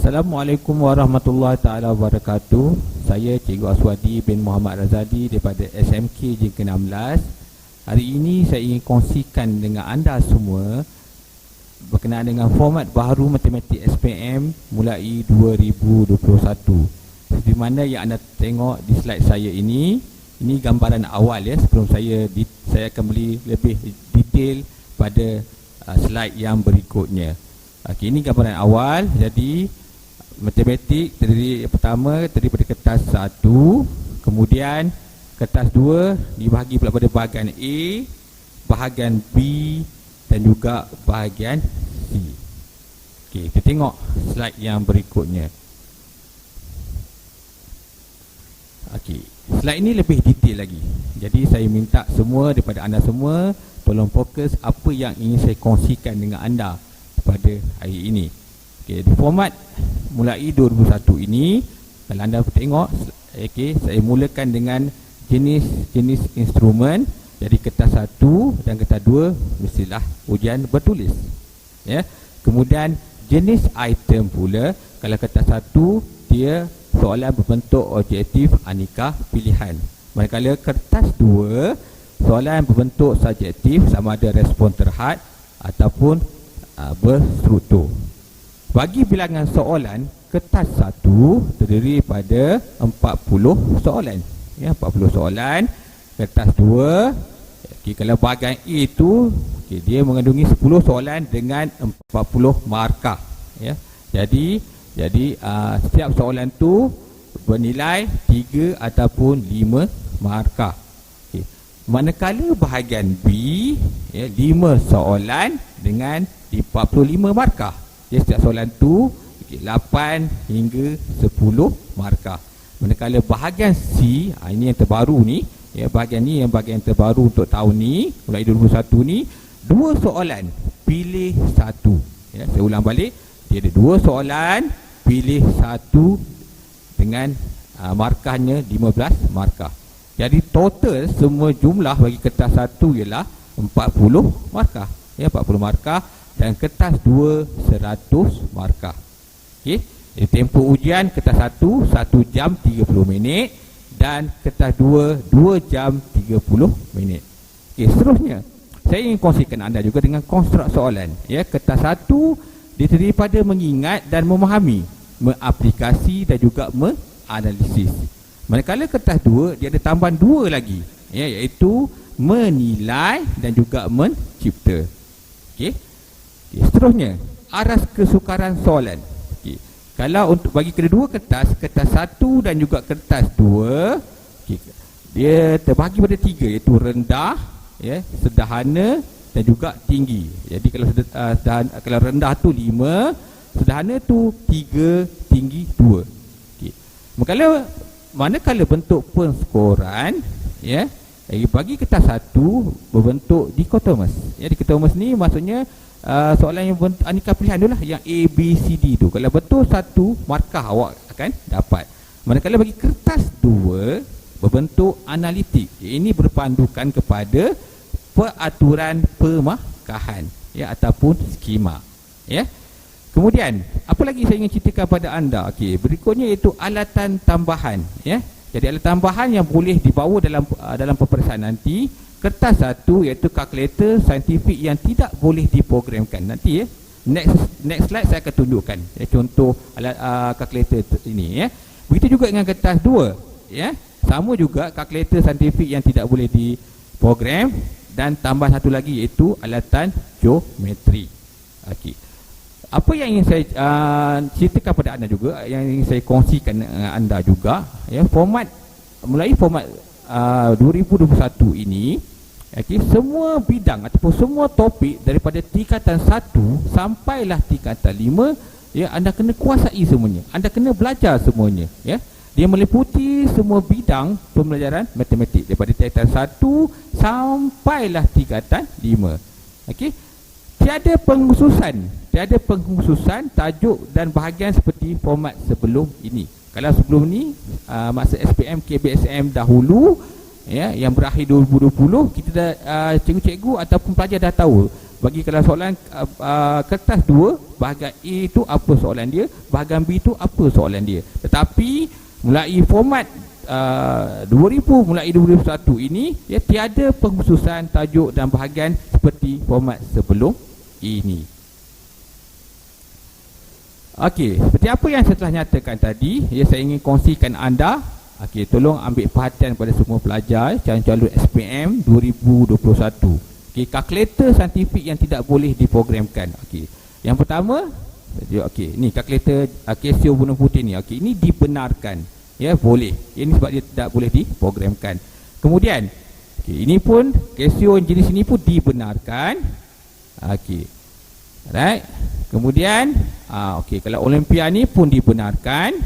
Assalamualaikum warahmatullahi taala wabarakatuh. Saya Cikgu Aswadi bin Muhammad Razadi daripada SMK JK16. Hari ini saya ingin kongsikan dengan anda semua berkenaan dengan format baru matematik SPM mulai 2021. Di mana yang anda tengok di slide saya ini gambaran awal ya, sebelum saya akan beri lebih detail pada slide yang berikutnya. Okey, ini gambaran awal. Jadi matematik terdiri daripada kertas 1, kemudian kertas 2 dibahagi pula pada bahagian A, bahagian B dan juga bahagian C. Okey, kita tengok slide yang berikutnya. Okey, slide ini lebih detail lagi. Jadi saya minta semua daripada anda semua tolong fokus apa yang ingin saya kongsikan dengan anda pada hari ini. Okey, di format mulai 2021 ini, kalau anda tengok, okey, saya mulakan dengan jenis instrumen. Jadi kertas 1 dan kertas 2 mestilah ujian bertulis ya. Kemudian jenis item pula, kalau kertas 1 dia soalan berbentuk objektif aneka pilihan, manakala kertas 2 soalan berbentuk subjektif sama ada respon terhad ataupun berstruktur. Bagi bilangan soalan, kertas 1 terdiri pada 40 soalan ya, 40 soalan. Kertas 2, okay, kalau bahagian A itu, okay, dia mengandungi 10 soalan dengan 40 markah ya. Jadi setiap soalan tu bernilai 3 ataupun 5 markah. Okay. Manakala bahagian B ya, 5 soalan dengan 45 markah. Jadi setiap soalan tu 8 hingga 10 markah. Manakala bahagian C, ini yang terbaru ni ya, bahagian yang terbaru untuk tahun ni, mulai 2021 ni, 2 soalan pilih 1 ya. Saya ulang balik, dia ada 2 soalan pilih 1 dengan markahnya 15 markah. Jadi total semua jumlah bagi kertas 1 ialah 40 markah ya, 40 markah. Dan kertas 2 100 markah. Okey, tempoh ujian kertas 1 1 jam 30 minit dan kertas 2 2 jam 30 minit. Okey, seterusnya saya ingin kongsikan anda juga dengan konstruk soalan ya. Kertas 1 dia terdiri pada mengingat dan memahami, mengaplikasi dan juga menganalisis. Manakala kertas 2 dia ada tambahan 2 lagi ya, iaitu menilai dan juga mencipta. Okey. Okay, seterusnya aras kesukaran soalan. Okay. Kalau untuk bagi kedua kertas 1 dan juga kertas 2, okay, dia terbahagi pada 3, iaitu rendah ya, sederhana dan juga tinggi. Jadi kalau rendah tu 5, sederhana tu 3, tinggi 2. Okay. Manakala bentuk penskoran ya, bagi kertas 1 berbentuk dikotomus. Ya, dikotomus ni maksudnya soalan yang aneka pilihan tu lah, yang A, B, C, D tu. Kalau betul 1 markah awak akan dapat. Manakala bagi kertas 2 berbentuk analitik, ini berpandukan kepada peraturan pemarkahan ya, ataupun skema ya. Kemudian apa lagi saya ingin ceritakan pada anda? Okey, berikutnya iaitu alatan tambahan ya. Jadi alatan tambahan yang boleh dibawa dalam peperiksaan nanti. Kertas 1 iaitu kalkulator saintifik yang tidak boleh diprogramkan. Nanti ya, next slide saya akan tunjukkan ya, contoh alat kalkulator ini ya. Begitu juga dengan kertas 2 ya. Sama juga kalkulator saintifik yang tidak boleh diprogram, dan tambah satu lagi iaitu alatan geometri. Okey. Apa yang ingin saya ceritakan pada anda juga, yang ingin saya kongsikan dengan anda juga ya, mulai format 2021 ini, okay, semua bidang ataupun semua topik daripada tingkatan 1 sampailah tingkatan 5 ya, anda kena kuasai semuanya, anda kena belajar semuanya ya. Dia meliputi semua bidang pembelajaran matematik daripada tingkatan 1 sampailah tingkatan 5. Okey, tiada pengkhususan tajuk dan bahagian seperti format sebelum ini. Kalau sebelum ni masa SPM KBSM dahulu ya, yang berakhir 2020, kita dah cikgu-cikgu ataupun pelajar dah tahu Bagi kalau soalan kertas 2, bahagian A itu apa soalan dia, bahagian B itu apa soalan dia. Tetapi mulai format 2000 mulai 2021 ini, tiada pengkhususan tajuk dan bahagian seperti format sebelum ini. Okey, seperti apa yang saya telah nyatakan tadi, saya ingin kongsikan anda. Okey, tolong ambil perhatian pada semua pelajar calon-calon SPM 2021. Okey, kalkulator saintifik yang tidak boleh diprogramkan. Okey, yang pertama, okey, ni kalkulator Casio warna putih ni. Okey, ini dibenarkan. Boleh. Ini sebab dia tidak boleh diprogramkan. Kemudian, okey, ini pun Casio jenis ini pun dibenarkan. Okey. Alright. Kemudian, okey, kalau Olympia ni pun dibenarkan.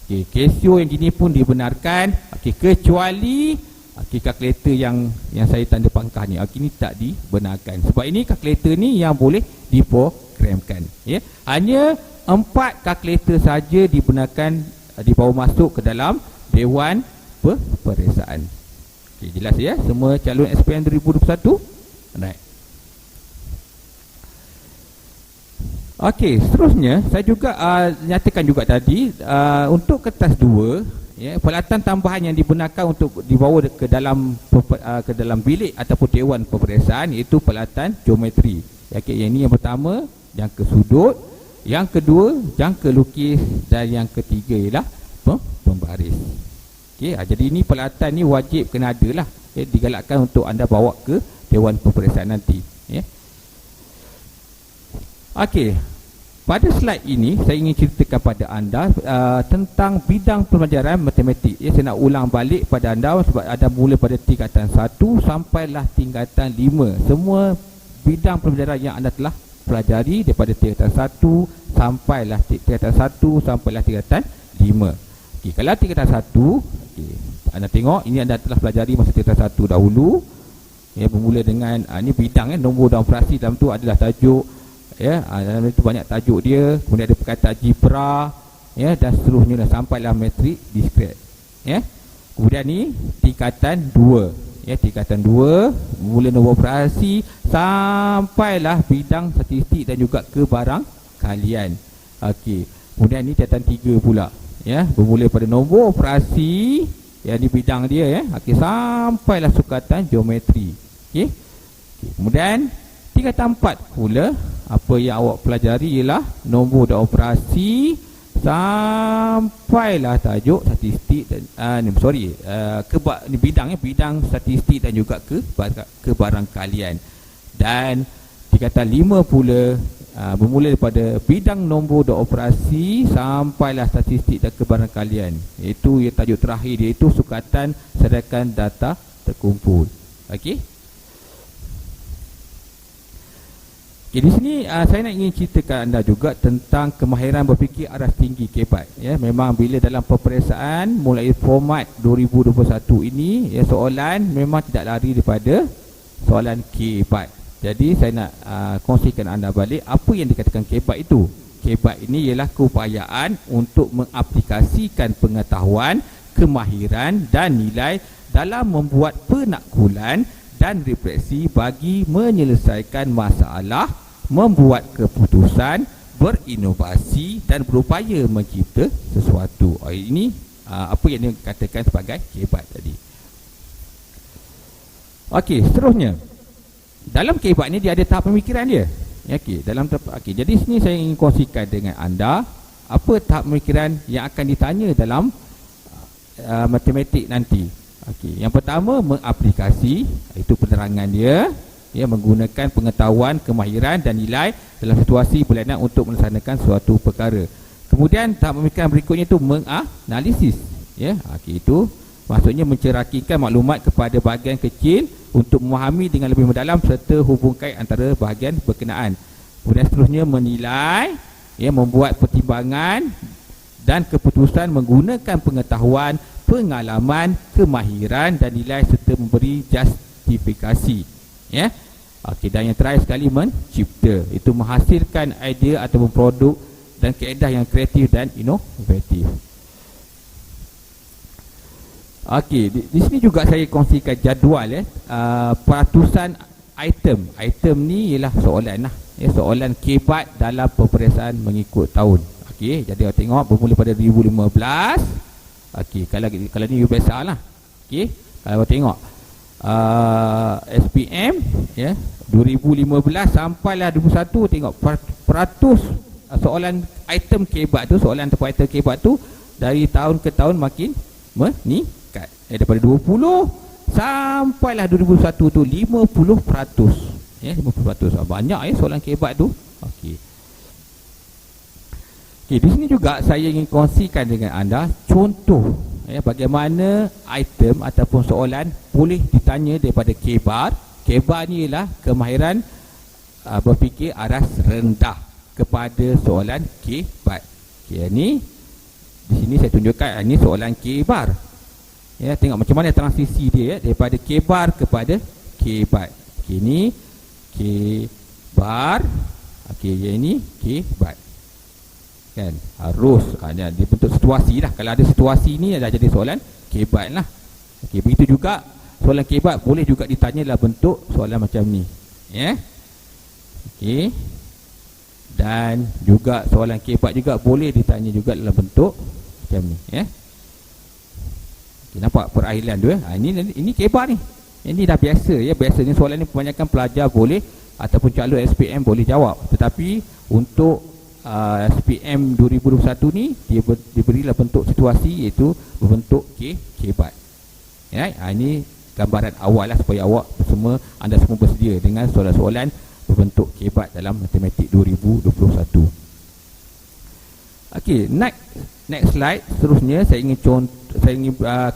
Okey, Casio yang jenis pun dibenarkan. Okey, kecuali kalkulator yang saya tanda pangkah ni, ini tak dibenarkan. Sebab ini kalkulator ni yang boleh diprogramkan. Hanya 4 kalkulator saja dibenarkan dibawa masuk ke dalam Dewan Peperiksaan. Okay, jelas ya, semua calon SPM 2021. Right. Okey, seterusnya saya juga nyatakan juga tadi untuk kertas 2, peralatan tambahan yang digunakan untuk dibawa ke dalam bilik ataupun Dewan Peperiksaan, iaitu peralatan geometri. Okey, yang ini yang pertama, jangka sudut, yang kedua jangka lukis, dan yang ketiga ialah pembaris. Okey, jadi ini peralatan ni wajib kena ada lah, digalakkan untuk anda bawa ke Dewan Peperiksaan nanti. Okey, pada slide ini saya ingin ceritakan pada anda tentang bidang pembelajaran matematik. Saya nak ulang balik pada anda sebab anda mula pada tingkatan 1 sampailah tingkatan 5. Semua bidang pembelajaran yang anda telah pelajari daripada tingkatan 1 sampailah tingkatan 5. Okey, kalau tingkatan 1, okey, anda tengok ini anda telah pelajari masa tingkatan 1 dahulu. Bermula dengan ini bidang nombor dan operasi, dalam tu adalah tajuk, dalam itu banyak tajuk dia. Kemudian ada perkataan algebra, dan seterusnya sampailah metrik diskret. Kemudian ni tingkatan 2. Tingkatan 2 mula nombor operasi sampailah bidang statistik dan juga kebarangkalian. Okey, kemudian ni tingkatan 3 pula, bermula pada nombor operasi, ni bidang dia, okey, sampailah sukatan geometri. Okey. Kemudian tingkatan 4 pula, apa yang awak pelajari ialah nombor dan operasi sampailah tajuk statistik dan bidang statistik dan juga kebarangkalian. Dan tingkatan 5 pula bermula daripada bidang nombor dan operasi sampailah statistik dan kebarangkalian, iaitu tajuk terakhir dia itu sukatan serangkaian data terkumpul. Okey. Okay, di sini saya nak ingin ceritakan anda juga tentang kemahiran berfikir aras tinggi K4. Memang bila dalam peperiksaan mulai format 2021 ini, soalan memang tidak lari daripada soalan K4. Jadi saya nak kongsikan anda balik apa yang dikatakan K4 itu. K4 ini ialah keupayaan untuk mengaplikasikan pengetahuan, kemahiran dan nilai dalam membuat penaklukan dan refleksi bagi menyelesaikan masalah, membuat keputusan, berinovasi dan berupaya mencipta sesuatu. Ini apa yang dikatakan sebagai K4 tadi. Okey, seterusnya. Dalam K4 ni dia ada tahap pemikiran dia. Okey, jadi sini saya ingin kongsikan dengan anda apa tahap pemikiran yang akan ditanya dalam matematik nanti. Okey, yang pertama mengaplikasi, itu penerangan dia, menggunakan pengetahuan, kemahiran dan nilai dalam situasi berlainan untuk melaksanakan suatu perkara. Kemudian tahap pemikiran berikutnya itu menganalisis. Okey, itu maksudnya mencerakikan maklumat kepada bahagian kecil untuk memahami dengan lebih mendalam serta hubung kait antara bahagian berkenaan. Kemudian seterusnya menilai, membuat pertimbangan dan keputusan menggunakan pengetahuan, pengalaman, kemahiran dan nilai serta memberi justifikasi. Okey, dan yang terakhir sekali mencipta, itu menghasilkan idea atau produk dan kaedah yang kreatif dan inovatif. Okey, di sini juga saya kongsikan jadual peratusan Item ni ialah soalan lah. Soalan kebat dalam peperiksaan mengikut tahun. Okey, jadi awak tengok bermula pada 2015. Okey, kalau ni biasa lah. Okey, kalau awak tengok SPM 2015 sampailah 2021, tengok peratus soalan item kebat tu, soalan ataupun item kebat tu dari tahun ke tahun makin meningkat. Daripada 20 sampailah 2021 tu 50%. 50%. Banyak soalan kebat tu. Okey. Di sini juga saya ingin kongsikan dengan anda contoh bagaimana item ataupun soalan boleh ditanya daripada kebar. Kebar ni ialah kemahiran berfikir aras rendah kepada soalan kebat. Okey, ni di sini saya tunjukkan ini soalan kebar. Tengok macam mana transisi dia daripada kebar kepada kebat. Okey, ni kebar. Okey, yang ini kebat. Kan? Harus dia bentuk situasi lah. Kalau ada situasi ni dah jadi soalan kebat lah. Okey, begitu juga soalan kebat boleh juga ditanya dalam bentuk soalan macam ni. Okey. Dan juga soalan kebat juga boleh ditanya juga dalam bentuk macam ni. Okay, nampak perailan tu ini kebar ni. Ini dah biasa biasanya soalan ni kebanyakan pelajar boleh ataupun calon SPM boleh jawab. Tetapi untuk SPM 2021 ni dia diberilah bentuk situasi iaitu berbentuk kebat. Ini gambaran awal lah supaya anda semua bersedia dengan soalan-soalan berbentuk kebat dalam matematik 2021. Okey, next slide. Seterusnya saya ingin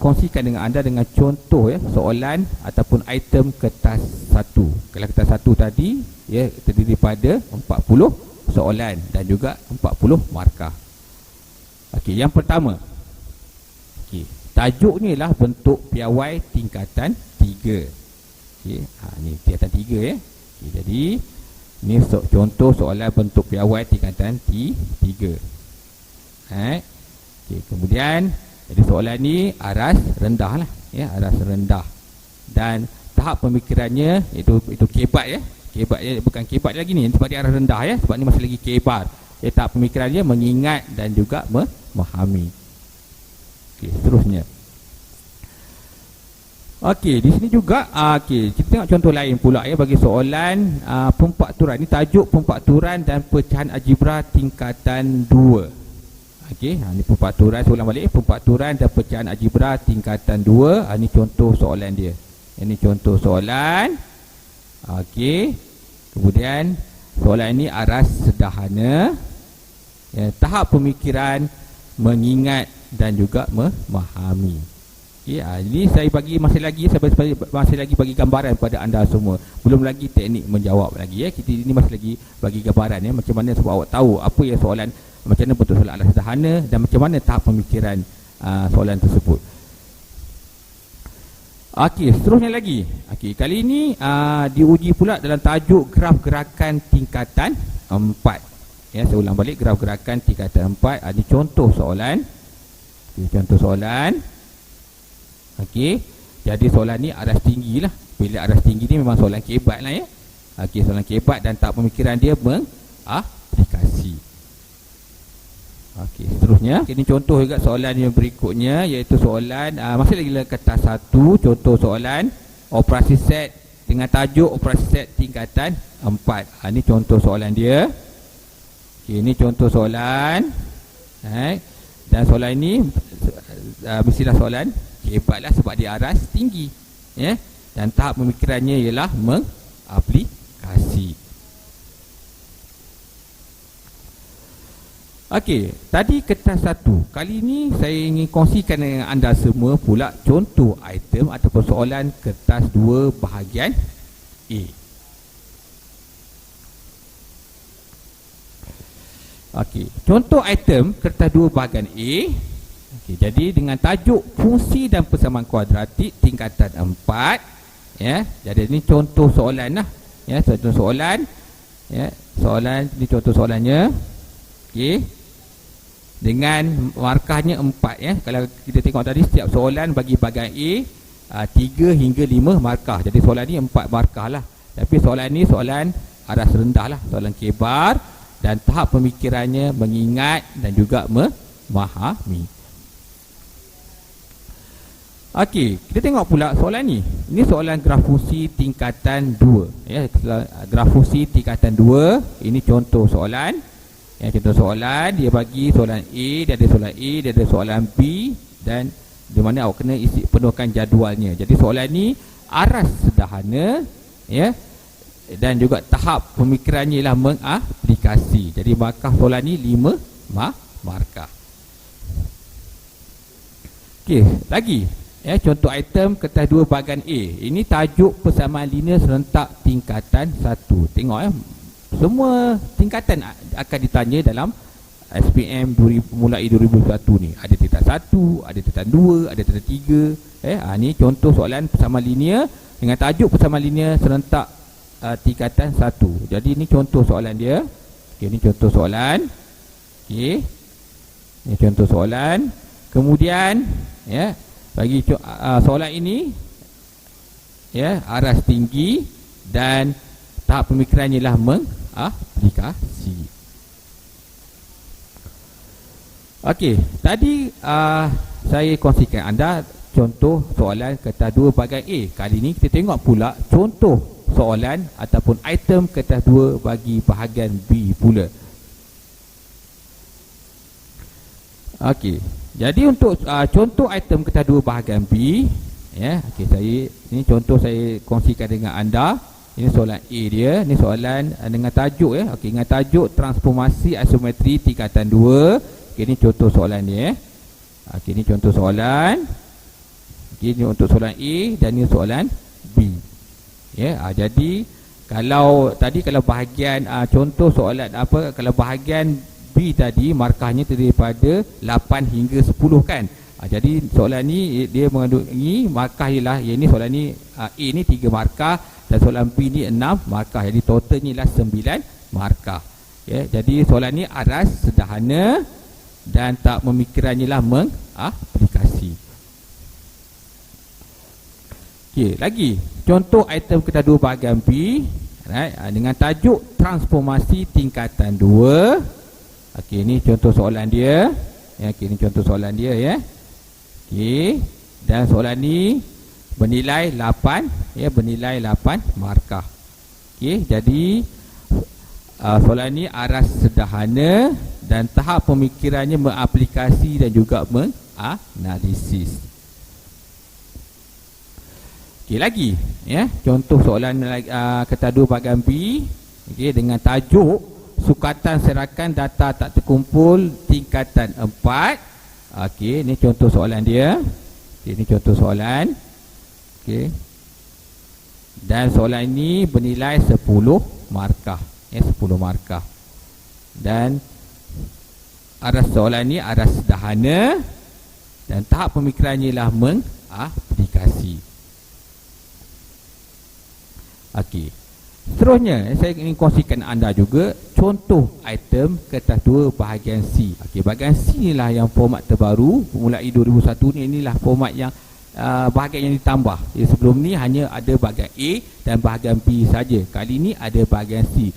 kongsikan dengan anda dengan contoh soalan ataupun item kertas 1. Kalau kertas 1 tadi terdiri pada 40 soalan dan juga 40 markah. Okey, yang pertama. Okey, tajuknya ialah bentuk piawai tingkatan 3. Okey, ni tingkatan 3 Okey, jadi ni contoh soalan bentuk piawai tingkatan 3. Okey, kemudian jadi soalan ni aras rendah lah, aras rendah. Dan tahap pemikirannya itu kebat kebat bukan kebat lagi ni sebab dia aras rendah sebab ni masih lagi kebat. Tahap pemikirannya mengingat dan juga memahami. Okey, seterusnya. Okey, di sini juga kita tengok contoh lain pula bagi soalan pemfakturan. Ini tajuk pemfakturan dan pecahan algebra tingkatan 2. Okey, ini pemfakturan, saya ulang balik, pemfakturan dan pecahan algebra tingkatan 2. Ini contoh soalan dia. Ini contoh soalan. Okey. Kemudian soalan ini aras sederhana. Tahap pemikiran mengingat dan juga memahami. Okey, ini saya bagi masih lagi bagi gambaran pada anda semua. Belum lagi teknik menjawab lagi Kita ini masih lagi bagi gambaran macam mana supaya awak tahu apa soalan, macam mana bentuk soalan aras sederhana dan macam mana tahap pemikiran soalan tersebut. Okey, seterusnya lagi. Okey, kali ini diuji pula dalam tajuk graf gerakan tingkatan 4. Saya ulang balik, graf gerakan tingkatan 4. Ini contoh soalan. Contoh soalan. Okey, jadi soalan ni aras tinggi lah. Bila aras tinggi ni memang soalan kebat lah Okey, soalan kebat dan tahap pemikiran dia mengaplikasi. Okey, seterusnya. Ini contoh juga soalan yang berikutnya iaitu soalan masih lagi kertas 1, contoh soalan operasi set dengan tajuk operasi set tingkatan 4. Ini contoh soalan dia. Okey, ini contoh soalan. Dan soalan ini mestilah soalan kebat lah sebab dia aras tinggi. Dan tahap pemikirannya ialah mengaplikasi. Okey, tadi kertas 1. Kali ini saya ingin kongsikan dengan anda semua pula contoh item ataupun soalan kertas 2 bahagian A. Okey, contoh item kertas 2 bahagian A. Okey, jadi dengan tajuk fungsi dan persamaan kuadratik tingkatan 4. Jadi ini contoh soalan lah. Contoh soalan. Soalan ini contoh soalannya. Okey. Dengan markahnya 4 Kalau kita tengok tadi setiap soalan bagi bahagian A 3 hingga 5 markah. Jadi soalan ni 4 markah lah. Tapi soalan ni soalan aras rendah lah, soalan kebar, dan tahap pemikirannya mengingat dan juga memahami. Okey, kita tengok pula soalan ni. Ini soalan graf fungsi tingkatan 2. Ya, graf fungsi tingkatan 2. Ini contoh soalan. Ya, contoh soalan, dia bagi soalan A, dia ada soalan A, dia ada soalan B, dan di mana awak kena isi penuhkan jadualnya. Jadi soalan ni aras sederhana, ya, dan juga tahap pemikirannya ialah mengaplikasi. Jadi markah soalan ni 5 markah. Okey, lagi. Ya, contoh item kertas 2 bahagian A. Ini tajuk persamaan linear serentak tingkatan 1. Tengok ya. Semua tingkatan akan ditanya dalam SPM mulai 2001 ni. Ada tingkatan 1, ada tingkatan 2, ada tingkatan 3. Ni contoh soalan persamaan linear dengan tajuk persamaan linear serentak tingkatan 1. Jadi ini contoh soalan dia. Okey, ini contoh soalan. Okey. Ini contoh soalan. Kemudian ya, bagi soalan ini, ya, aras tinggi dan tahap pemikirannya ialah mengaplikasi. Okey, tadi saya kongsikan anda contoh soalan kertas 2 bahagian A. Kali ini kita tengok pula contoh soalan ataupun item kertas 2 bagi bahagian B pula. Okey, jadi untuk contoh item kertas 2 bahagian B, ya, okey, ini contoh saya kongsikan dengan anda. Ini soalan A dia, ini soalan dengan tajuk, ya. Okey, dengan tajuk transformasi isometri tingkatan 2. Okey, ini contoh soalan dia. Okey, ini contoh soalan. Okey, ini untuk soalan A dan ini soalan B. Ya, jadi kalau bahagian contoh soalan kalau bahagian B tadi markahnya terdiri daripada 8 hingga 10 kan. Jadi soalan ni dia mengandungi markah ialah, ini soalan ni A ni 3 markah dan soalan B ni 6 markah. Jadi totalnya ialah 9 markah. Ya, jadi soalan ni aras sederhana dan tak memikirannya ialah mengaplikasi. Okey, lagi contoh item kertas 2 bahagian B, right, dengan tajuk transformasi tingkatan 2. Okey, ini contoh soalan dia. Ya, okey, ini contoh soalan dia, ya. Okey, dan soalan ni bernilai 8, ya, bernilai 8 markah. Okey, jadi soalan ni aras sederhana dan tahap pemikirannya mengaplikasi dan juga menganalisis. Okey, lagi, ya, contoh soalan kertas 2 bahagian B, okey, dengan tajuk sukatan serakan data tak terkumpul tingkatan 4. Okey, ini contoh soalan dia. Okay, ini contoh soalan. Okey. Dan soalan ini bernilai 10 markah. Ya, 10 markah. Dan aras soalan ini aras sederhana dan tahap pemikirannya ialah mengaplikasi. Okey. Seterusnya, saya ingin kongsikan anda juga contoh item kertas 2 bahagian C. Okey, bahagian C inilah yang format terbaru mulai 2001 ni. Inilah format yang bahagian yang ditambah. Jadi sebelum ni hanya ada bahagian A dan bahagian B saja. Kali ni ada bahagian C.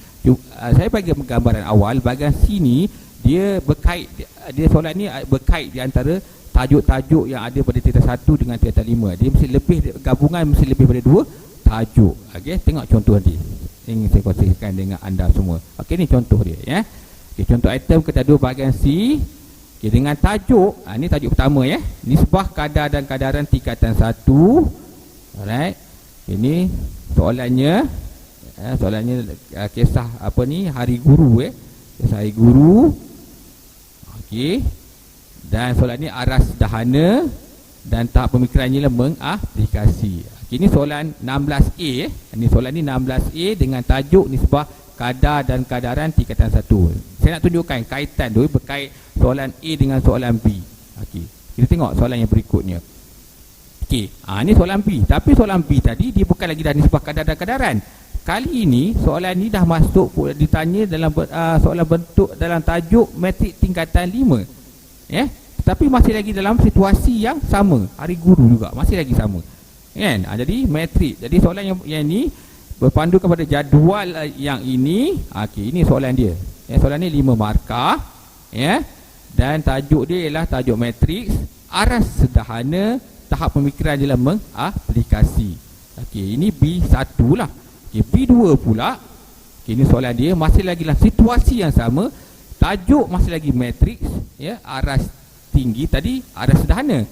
Saya bagi gambaran awal. Bahagian C ni dia berkait, dia soalan ni berkait di antara tajuk-tajuk yang ada pada tingkatan 1 dengan tingkatan 5. Dia mesti lebih, gabungan mesti lebih pada 2 tajuk. Okey, tengok contoh nanti. Ingin saya kongsikan dengan anda semua. Okey, ni contoh dia, ya. Okey, contoh item kertas 2 bahagian C. Okey, dengan tajuk, ni tajuk pertama, ya. Nisbah kadar dan kadaran tingkatan 1. Alright. Ini soalannya, soalannya kisah apa ni, hari guru, kisah hari guru. Okey. Dan soalan ni aras sederhana dan tahap pemikirannya ialah mengaplikasi. Ini soalan 16A. Ini soalan ni 16A dengan tajuk nisbah kadar dan kadaran tingkatan 1. Saya nak tunjukkan kaitan tu berkait soalan A dengan soalan B. Okey, kita tengok soalan yang berikutnya. Okey, ni soalan B. Tapi soalan B tadi dia bukan lagi dah nisbah kadar dan kadaran. Kali ini soalan ni dah masuk ditanya dalam soalan bentuk dalam tajuk matrik tingkatan 5. Ya, tapi masih lagi dalam situasi yang sama. Hari guru juga masih lagi sama. Kan? Jadi matrik. Jadi soalan yang ni berpandu kepada jadual yang ini. Okey, ini soalan dia. Soalan ni 5 markah, dan tajuk dia ialah tajuk matriks aras sederhana tahap pemikiran dalam mengaplikasi. Okey, ini B1 lah. Okey, B2 pula. Okey, ini soalan dia masih lagi dalam situasi yang sama. Tajuk masih lagi matriks, aras tinggi tadi aras sederhana.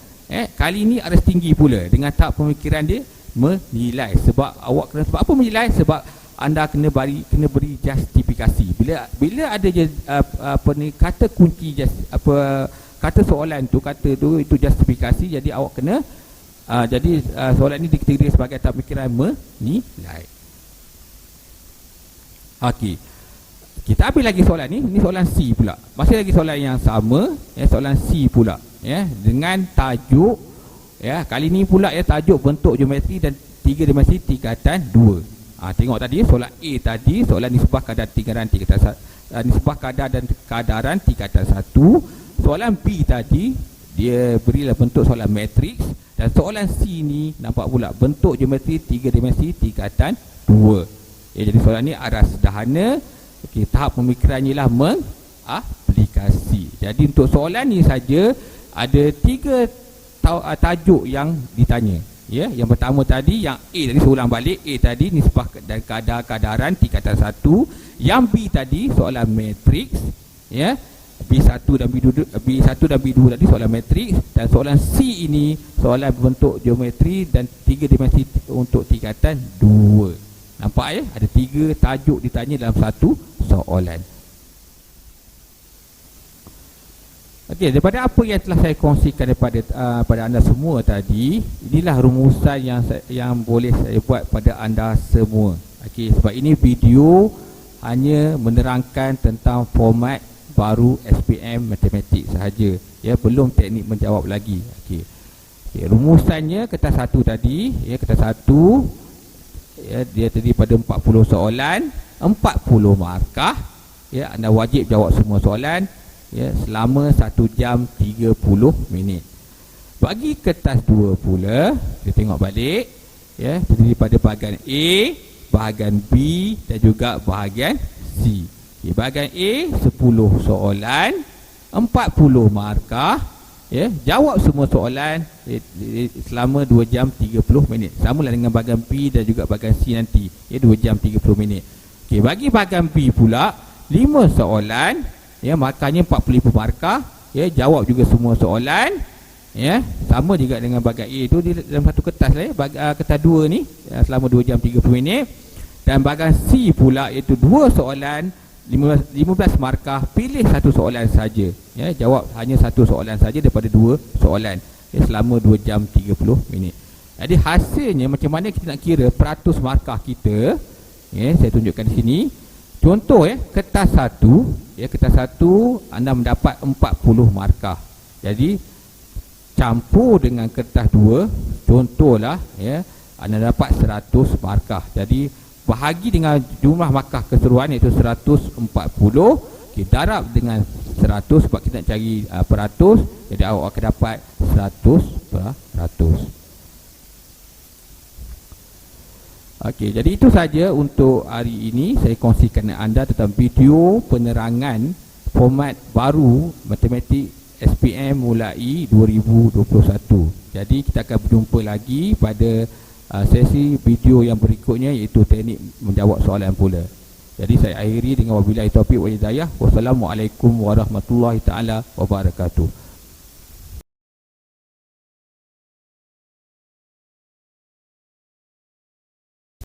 Kali ini aras tinggi pula dengan tahap pemikiran dia menilai. Sebab awak kena, sebab apa menilai? Sebab anda kena beri justifikasi. Bila ada kata kunci kata soalan tu, kata tu itu justifikasi, jadi awak kena soalan ini dikategorikan sebagai tahap pemikiran menilai. Okey. Kita ambil lagi soalan ni. Ini soalan C pula. Masih lagi soalan yang sama, soalan C pula, dengan tajuk, kali ni pula tajuk bentuk geometri dan 3 dimensi tingkatan 2. Tengok tadi soalan A tadi, soalan nisbah kadar tingkatan nisbah kadar dan kadaran tingkatan 1. Soalan B tadi dia berilah bentuk soalan matriks, dan soalan C ni nampak pula bentuk geometri 3 dimensi tingkatan 2. Jadi soalan ni aras sederhana. Okey, tahap pemikirannya lah mengaplikasi. Jadi untuk soalan ni saja ada 3 tajuk yang ditanya. Yang pertama tadi, yang A tadi, saya ulang balik, A tadi nisbah dan kadaran tingkatan 1. Yang B tadi soalan matriks, B1 dan B2 tadi soalan matriks, dan soalan C ini soalan bentuk geometri dan 3 dimensi untuk tingkatan 2. Nampak ada 3 tajuk ditanya dalam satu soalan. Okey, daripada apa yang telah saya kongsikan pada anda semua tadi, inilah rumusan yang boleh saya buat pada anda semua. Okey, sebab ini video hanya menerangkan tentang format baru SPM matematik sahaja, belum teknik menjawab lagi. Okey, rumusannya kertas 1 tadi, kertas 1 dia terdiri pada 40 soalan, 40 markah. Anda wajib jawab semua soalan selama 1 jam 30 minit. Bagi kertas 2 pula, kita tengok balik, terdiri pada bahagian A, bahagian B dan juga bahagian C. Bahagian A 10 soalan, 40 markah. Jawab semua soalan selama 2 jam 30 minit. Samalah dengan bahagian B dan juga bahagian C nanti, 2 jam 30 minit. Okey, bagi bahagian B pula 5 soalan, markahnya 45 markah. Jawab juga semua soalan. Sama juga dengan bahagian A tu, dalam satu kertas kertas 2 ni, selama 2 jam 30 minit. Dan bahagian C pula iaitu 2 soalan, 15 markah, pilih satu soalan saja. Jawab hanya satu soalan saja daripada 2 soalan, selama 2 jam 30 minit. Jadi hasilnya macam mana kita nak kira peratus markah kita? Saya tunjukkan di sini. Contoh kertas 1, kertas 1 anda mendapat 40 markah. Jadi campur dengan kertas 2, contohlah anda dapat 100 markah. Jadi bahagi dengan jumlah markah keseluruhan iaitu 140, darab dengan 100 sebab kita nak cari peratus. Jadi awak akan dapat 100%. Okey, jadi itu saja untuk hari ini. Saya kongsikan dengan anda tentang video penerangan format baru matematik SPM mulai 2021. Jadi kita akan berjumpa lagi pada sesi video yang berikutnya, iaitu teknik menjawab soalan pula. Jadi saya akhiri dengan wabillahi taufiq wal hidayah. Wassalamualaikum warahmatullahi taala wabarakatuh.